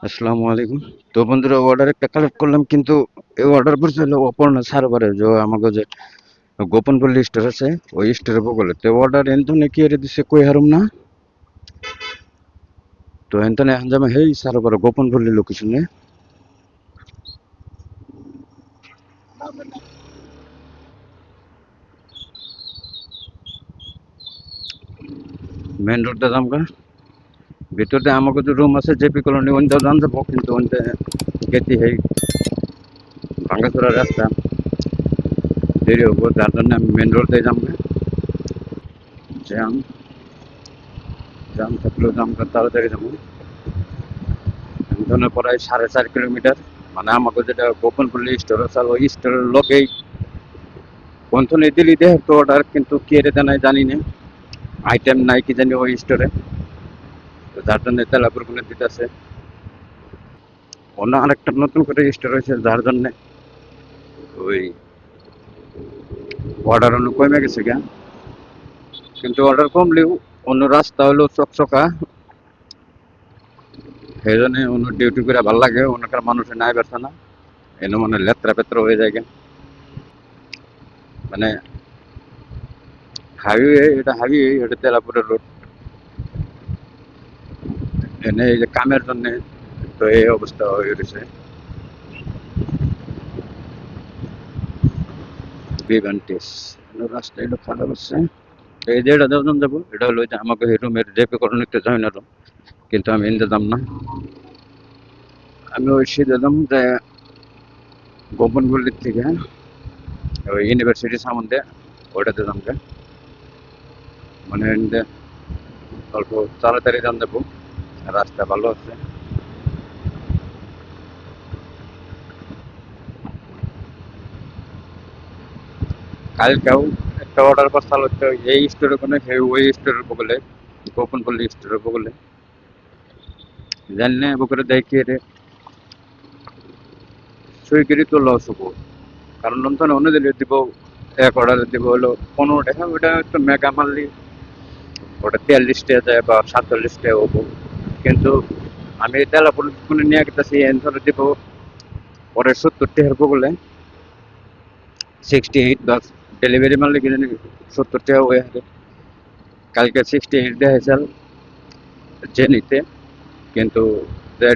আসসালামু আলাইকুম। তো বন্ধুরা, অর্ডার একটা কালেক্ট করলাম, কিন্তু এই অর্ডার করছে হলো অপর্ণা সার্ভারে, যে আমাকে যে গোপনপল্লী স্টোর আছে ওই স্টোরের বগলে। তো অর্ডার এনতনে কি এর দিছে কই হারুম না। তো এনতনে এখন যাবে হেই সার্ভার গোপনপল্লী লোকেশনে। মেন রোডটা যামগা, ভিতরতে আমাকে যে রুম আছে জেপি কলোনি ওইটাও জান যাবো, কিন্তু ওইটা গেতি হেই ভাঙ্গাচোরা রাস্তা, দেরি হবো, যার জন্য আমি মেন রোডে যামগা। জ্যাম জ্যাম থাকলেও যামগা, তাড়াতাড়ি যাবো। এখানে প্রায় 4.5 কিলোমিটার, মানে আমাকে যেটা গোপনপল্লী স্টোর আছে ওই স্টোরের লোকেই বন্ধনে দিলি দেহ তো অর্ডার, কিন্তু কে রে জানাই জানি না, আইটেম নাই কি জানি ওই স্টোরে। তো যার জন্য তেলাপুর গুলো দিতেছে। অন্য আরেকটা নতুন করে স্টোর হয়েছে, যার জন্য ওই অর্ডার অন্য কমে গেছে গা। কিন্তু অর্ডার কমলেও অন্য রাস্তা হলো চকচকা, সেই জন্য অন্য ডিউটি করে ভালো লাগে, অন্যকার মানুষের নাই বেরছে না, এনে মানে লেত্রা পেত্রা হয়ে যায় গা। মানে হাইওয়ে, এটা হাইওয়ে, এটা তেলাপুরের রোড। এনে এই যে কামের জন্য তো এই অবস্থা হয়ে গেছে। বিভান্টিস রাস্তা এটা খারাপ আছে। এই যে এটা যখন যাবো, এটা হলো যে আমাকে এই রুমের জেপি করণিতে যাই না রুম, কিন্তু আমি এনতে যাম না। আমি ওই সিধে যাম যে গোপনপল্লির থেকে ওই ইউনিভার্সিটি সম্বন্ধে ওইটাতে যাম গে। মানে এনতে অল্প তাড়াতাড়ি যাম যাবো, রাস্তা ভালো আছে। কালকেও একটা অর্ডার করতে হচ্ছে এই স্টোরের কোনো, ওই স্টোরের বগলে, গোপনপল্লী স্টোরের বগলে। জানি না বকরে দেখি রে সুইগিরি তো লস হবো, কারণ নতুন অন্য দিলে দিব, এক অর্ডারে দিব হলো 15 টাকা, ওটা একটু মেগা মারলি ওটা 43 টাকা যায় বা 47 টাকা হবো। কিন্তু আমি তেলাপুর ফোনে নিয়ে গেছি এন ধরে দিব পরে 70 টাকার বগলে 68, বা ডেলিভারি মারলে কিনে 70 টাকা হয়ে হারে। কালকে 68 দেখাইছিল যে নিতে, কিন্তু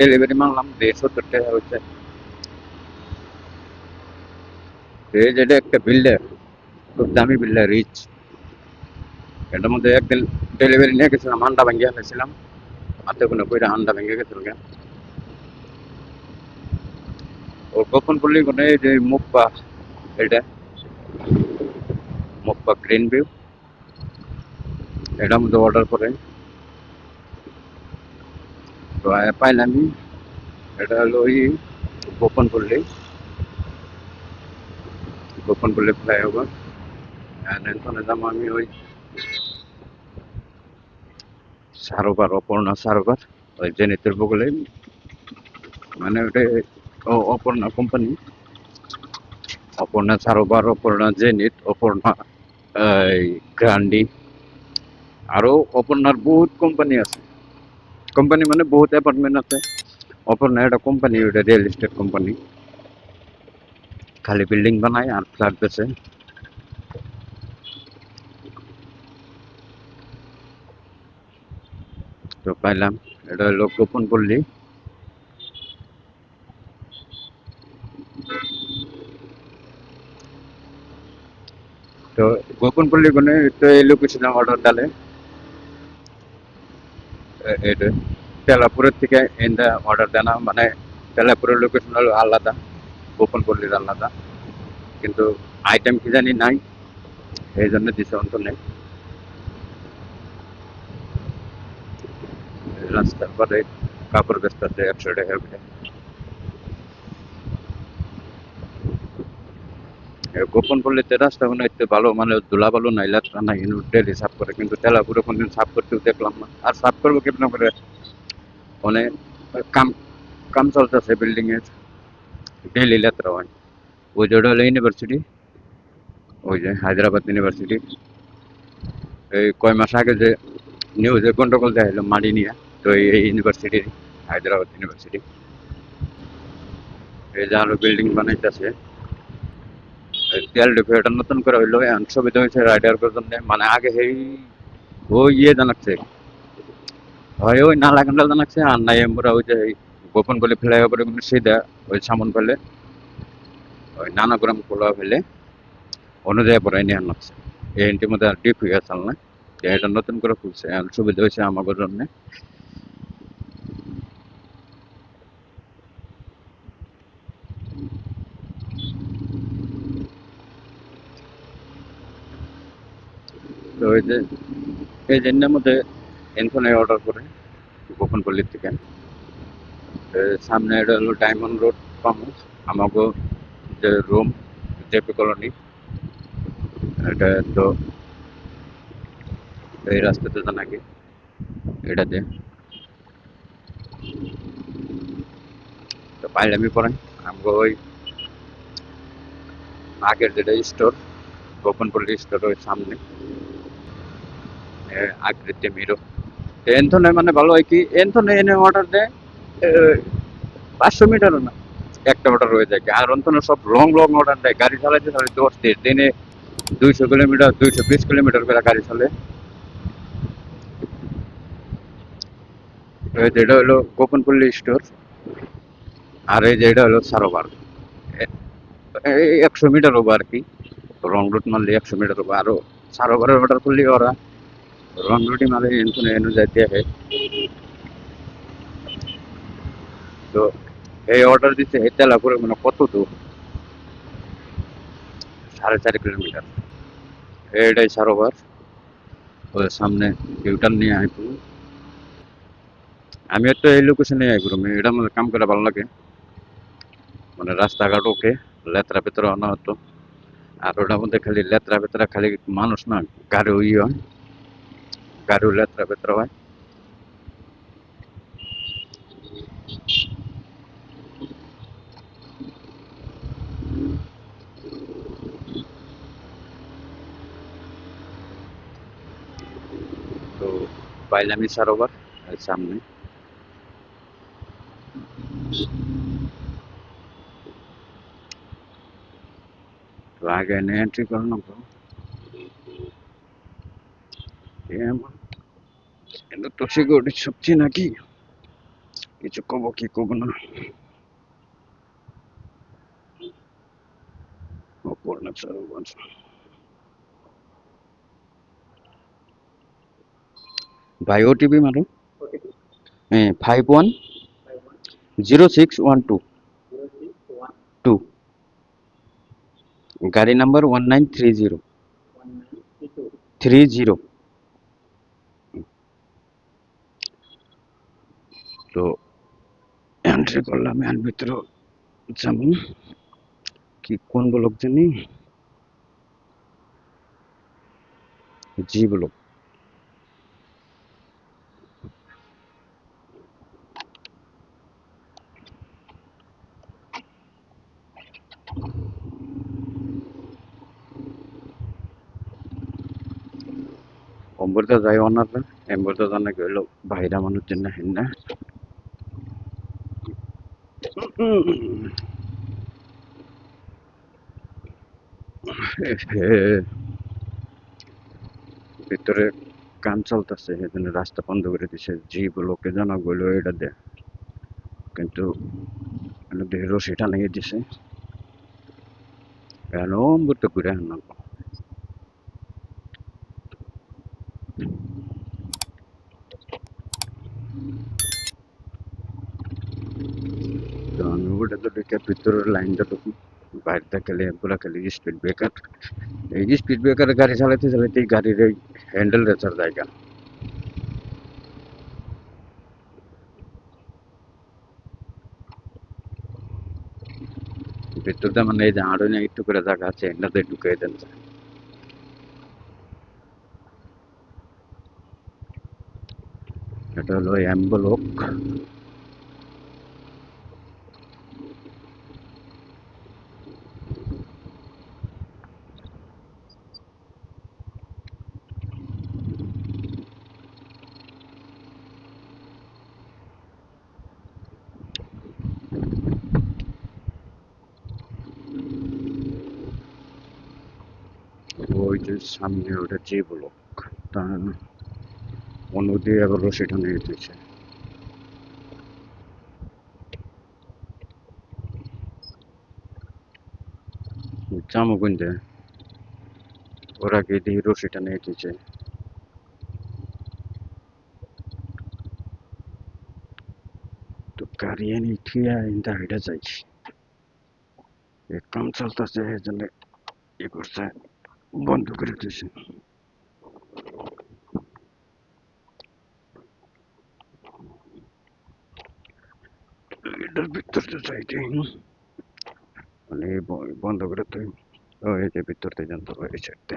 ডেলিভারি মারলাম দিয়ে 70 টাকা হচ্ছে। এই যেটা একটা বিল্ডার, খুব দামি বিল্ডার, রিচ। এটার মধ্যে একদিন ডেলিভারি নিয়ে গেছিলাম, আন্ডা ভাঙ্গিয়া ফেলছিলাম, হাতে কোনো কইরা আন্ডা ভেঙে গেছিল গা। ওর গোপন পল্লী কোনো এই যে মুপ্পা, এটা মুপ্পা গ্রিন ভিউ, এটার মধ্যে অর্ডার করে তো পাইলামই। এটা হলো ওই গোপন পল্লী, গোপন পল্লী ফ্লাইওভার। এখানে যাবো আমি ওই সারোবার, অপর্ণা সারোবার, ওই জেনিতের বগলে। মানে ওটা অপর্ণা কোম্পানি, অপর্ণা সারোবার, অপর্ণা জেনিত, অপর্ণা এই গ্রান্ডি, আরো অপর্ণার বহুত কোম্পানি আছে। কোম্পানি মানে বহুত অ্যাপার্টমেন্ট আছে। অপর্ণা একটা কোম্পানি, ওটা রিয়েল এস্টেট কোম্পানি, খালি বিল্ডিং বানায় আর ফ্ল্যাট বেচে। তো পাইলাম, এটা হলো গোপন পল্লী। তো গোপন পল্লী মানে তো এই লোকেশনে অর্ডার ডালে এটা তেলাপুরের থেকে এনটা অর্ডার দেয় না, মানে তেলাপুরের লোকেশন হলো আলাদা, গোপন পল্লীর আলাদা, কিন্তু আইটেম কি জানি নাই, এই জন্য দিছে অন্ত নেই। রাস্তার পরে কাপড় বেচতেছে 100 টাকা করে। গোপন পল্লীতে রাস্তা মনে হচ্ছে ভালো, মানে ধুলা বালু নাই, লেত্রা নাই, ডেলি সাফ করে, কিন্তু তেলাপুরে কোনদিন সাফ করতেও দেখলাম না। আর সাফ করবো কেমন করে, মানে কাম কাম চলতেছে বিল্ডিং এর, ডেলি লেত্রা হয়। ওই যেটা হলো ইউনিভার্সিটি, ওই যে হায়দ্রাবাদ ইউনিভার্সিটি, এই কয় মাস আগে যে নিউজে গন্ডগোল দেখাইলো মাটি নিয়ে, তো এই ইউনিভার্সিটির হায়দ্রাবাদ ইউনিভার্সিটি। এই যে আরো বিল্ডিং বানাইতেছে, তেল ডিপো এটা নতুন করে হইলো, এখন সুবিধা হয়েছে রাইডার জন্য। মানে আগে সেই ওই ইয়ে জানাচ্ছে, হয় ওই নালা কান্ডাল জানাচ্ছে, আর নাই আমরা ওই যে গোপন বলে ফ্লাইওভার সিধা ওই সামন ফেলে ওই নানাগ্রাম খোলা ফেলে অনুযায়ী পরে নিয়ে আনছে। এই এনটির মধ্যে আর ডিপ হয়ে গেছে না, এটা নতুন করে খুলছে, এখন সুবিধা হয়েছে আমাদের জন্য। তো ওই যে এই জন্যের মধ্যে এনফোনে অর্ডার করে গোপন পল্লীর থেকে। সামনে এটা হলো ডায়মন্ড রোড ফার্ম হাউস, আমাকে যে রুম জেপি কলোনি, এটা তো এই রাস্তাতে তো নাকি এটাতে তো পাইলে আমি পড়াই আমাকে ওই আগের যেটা স্টোর গোপন পল্লী স্টোর ওই সামনে আকৃতি মিরো। এনথনে মানে ভালো হয় কি, এনথনে এনে অর্ডার দেয় 500 মিটারও না, একটা অর্ডার হয়ে যায়। আর অন্তনে সব লং লং অর্ডার দেয়, গাড়ি চালাইতে চালাইতে অস্থির, দিনে 200 কিলোমিটার 220 কিলোমিটার করে গাড়ি চলে। যেটা হলো গোপনপল্লী স্টোর, আর এই যে এটা হলো সারোবার, 100 মিটার হবো আর কি। রং রুট মারলে 100 মিটার হবো, আরো সারোবারের অর্ডার করলে ওরা রং রুটি মারলে এনথনে এনে যাইতে হয়। তো এই অর্ডার দিচ্ছে এই তেলাপুরে, মানে কত দূর, 4.5 কিলোমিটার। এইটাই সারোবার, ওই সামনে ইউটার্ন নিয়ে আইপুর। আমি তো এই লোকেশনে আইপুর, এটা মধ্যে কাম করে ভালো লাগে, মানে রাস্তাঘাট ওকে, লেত্রা পেত্রা আনা হতো। আর ওটার মধ্যে খালি লেত্রা পেত্রা, খালি মানুষ না, গাড়ি ওই হয়, গাড়িও লেত্রা পেত্রা হয়। তো বাইলামি সারোবার এর সামনে। তো আগে এনে এন্ট্রি করলাম তো এমন, কিন্তু তো সিকিউরিটি সবচেয়ে নাকি কিছু কব কি কব না। অপর্ণা সারোবার, ভাই ওটিপি মারো, হ্যাঁ 510612 গাড়ি নাম্বার 1930 তো এন্ট্রি করলাম, এর ভিতরে যেমন কি কোন ব্লক জানি, জি ব্লক। অম্বরদা যাই অনাররা, এম্বরদা জানা গেল বাইরা মানুষ জন্য হেন না। ভিতরে কাম চলতেছে, এজন্য রাস্তা বন্ধ করে দিছে, জি ব্লকে জানা গেল এটা দে, কিন্তু দেখে রশিটা নিয়ে দিছে, কেন অম্বরটা ঘুরে আনা। তো আমি ওটা তো দেখে ভিতরের লাইনটা তো বাইরে থাকলে পুরা খালি স্পিড ব্রেকার, এই স্পিড ব্রেকারে গাড়ি চালাতে চালাতে গাড়ির এই হ্যান্ডেল রেচার জায়গা। ভিতরটা মানে এই যে আরো না একটু করে জায়গা আছে, এটাতে ঢুকিয়ে দেন। এটা হলো অ্যাম্বলক। সামনে ওটা যে ব্লক তা অন্য দিয়ে আবার রশি টানিয়ে দিয়েছে। যাবো কোনতে ওরা গিয়ে দিয়ে রশি টানিয়ে দিয়েছে। তো গাড়ি এনে থুয়া ইন্দা হেঁটে যাইছি, কাম চলতেছে এই জন্য ই করছে, বন্ধ করে দিয়েছে। এটার ভিতর তো যাইতে মানে বন্ধ করে তুই এই যে ভিতর দিয়ে জানতে পারি চারটে।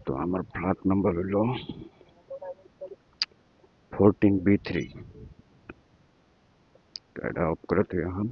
তো আমার ফ্ল্যাট নাম্বার হলো 14B3। গাড়িটা অফ করে তুই এখন